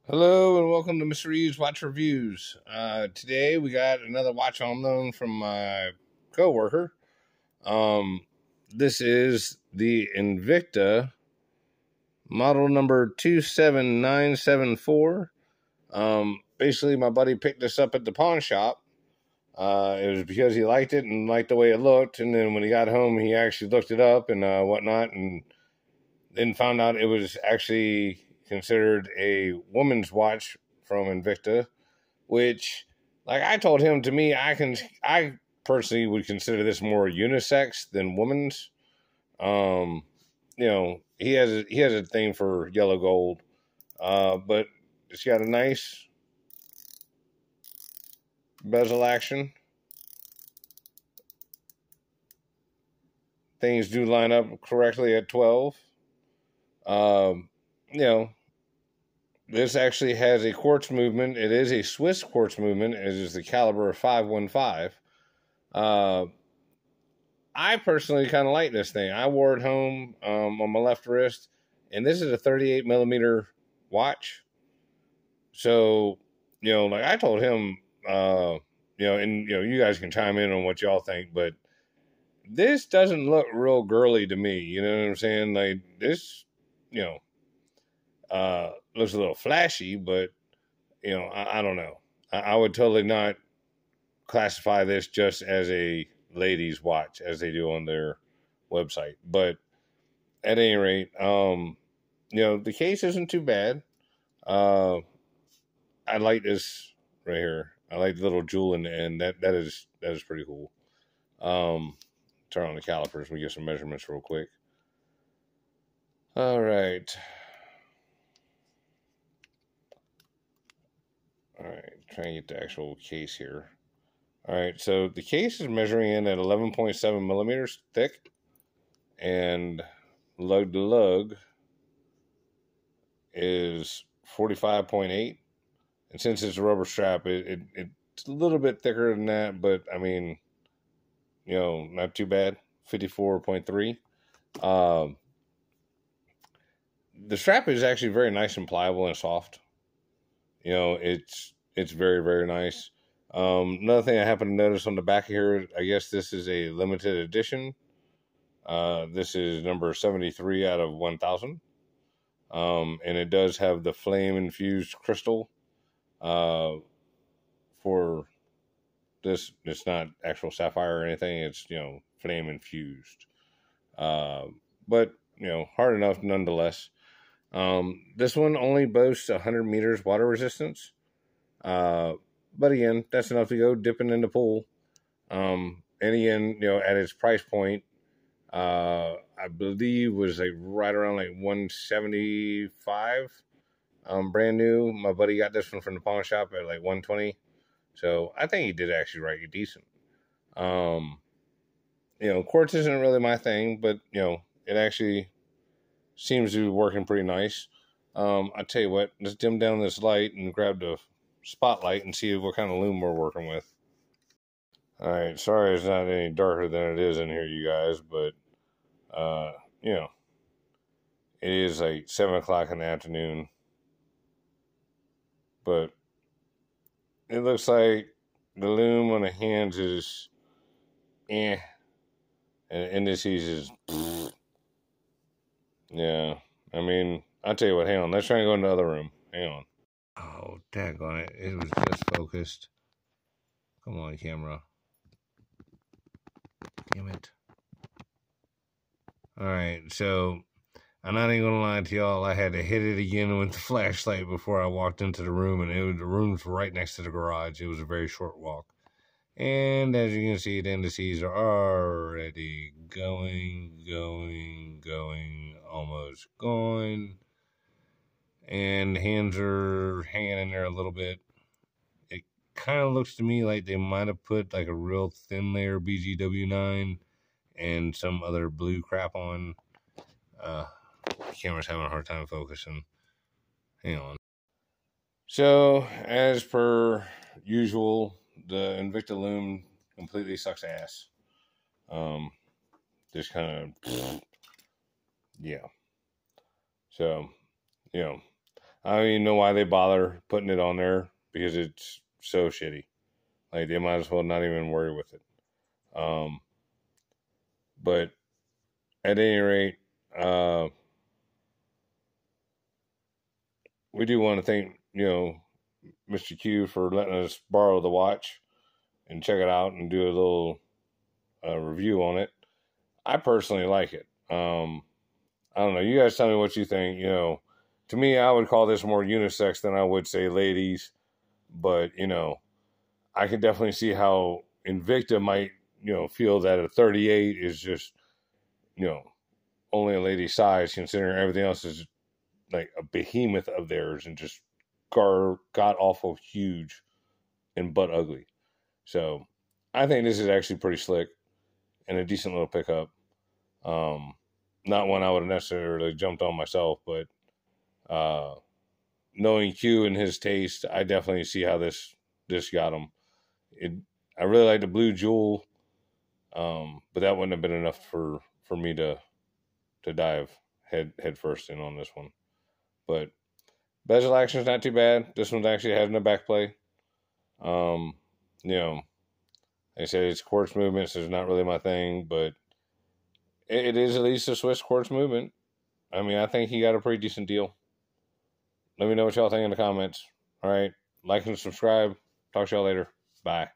Hello and welcome to Mr. E's Watch Reviews. Today we got another watch on loan from my coworker. This is the Invicta model number 27974. Basically, my buddy picked this up at the pawn shop. It was because he liked it and liked the way it looked, and then when he got home, he actually looked it up and whatnot, and then found out it was actually considered a woman's watch from Invicta, which, like I told him, to me, I personally would consider this more unisex than women's. He has a thing for yellow gold, but it's got a nice bezel action. Things do line up correctly at 12. Um, you know, This actually has a quartz movement. It is a Swiss quartz movement. It is the caliber 515. I personally kind of like this thing. I wore it home on my left wrist, and this is a 38 millimeter watch. So, like I told him, you guys can chime in on what y'all think, but this doesn't look real girly to me. You know what I'm saying? Like this, looks a little flashy, but I don't know. I would totally not classify this just as a ladies' watch as they do on their website. But at any rate, the case isn't too bad. I like this right here. I like the little jewel in the end. That is pretty cool. Turn on the calipers. We get some measurements real quick. All right. All right, trying to get the actual case here. All right, so the case is measuring in at 11.7 millimeters thick, and lug to lug is 45.8. And since it's a rubber strap, it's a little bit thicker than that, but I mean, not too bad. 54.3. The strap is actually very nice and pliable and soft. It's very, very nice. Another thing I happen to notice on the back here, I guess this is a limited edition. This is number 73 out of 1,000. And it does have the flame infused crystal. For this, it's not actual sapphire or anything. It's, flame infused. But, hard enough nonetheless. This one only boasts 100 meters water resistance. But again, that's enough to go dipping in the pool. And again, at its price point, I believe was like right around like 175. Brand new. My buddy got this one from the pawn shop at like 120. So I think he did actually write you decent. Quartz isn't really my thing, but it actually seems to be working pretty nice. I tell you what, let's dim down this light and grab the spotlight and see what kind of lume we're working with. All right, sorry it's not any darker than it is in here, you guys, but it is like 7 o'clock in the afternoon, but it looks like the lume on the hands is and indices is yeah. I mean, I'll tell you what, hang on, let's try and go in the other room. Hang on. Oh, daggone it. It was just focused. Come on, camera. Damn it. Alright, so I'm not even gonna lie to y'all. I had to hit it again with the flashlight before I walked into the room, and the room's right next to the garage. It was a very short walk. And as you can see, the indices are already going, almost gone. And the hands are hanging in there a little bit. It kind of looks to me like they might have put like a real thin layer BGW9 and some other blue crap on. The camera's having a hard time focusing. Hang on. So, as per usual, the Invicta Lume completely sucks ass. Just kind of, yeah. So, I don't even know why they bother putting it on there because it's so shitty. Like they might as well not even worry with it. Um, but at any rate, we do want to thank Mr. Q for letting us borrow the watch and check it out and do a little review on it. I personally like it. I don't know. You guys tell me what you think. To me, I would call this more unisex than I would say ladies. But, I can definitely see how Invicta might, feel that a 38 is just, only a lady size, considering everything else is like a behemoth of theirs and just god awful huge and butt ugly. So I think this is actually pretty slick and a decent little pickup. Not one I would have necessarily jumped on myself, but knowing Q and his taste, I definitely see how this got him. I really like the blue jewel, but that wouldn't have been enough for me to dive head first in on this one. But bezel action is not too bad. This one's actually having a back play. Like I said, it's quartz movements is not really my thing, but it is at least a Swiss quartz movement. I mean, I think he got a pretty decent deal. Let me know what y'all think in the comments. All right. Like and subscribe. Talk to y'all later. Bye.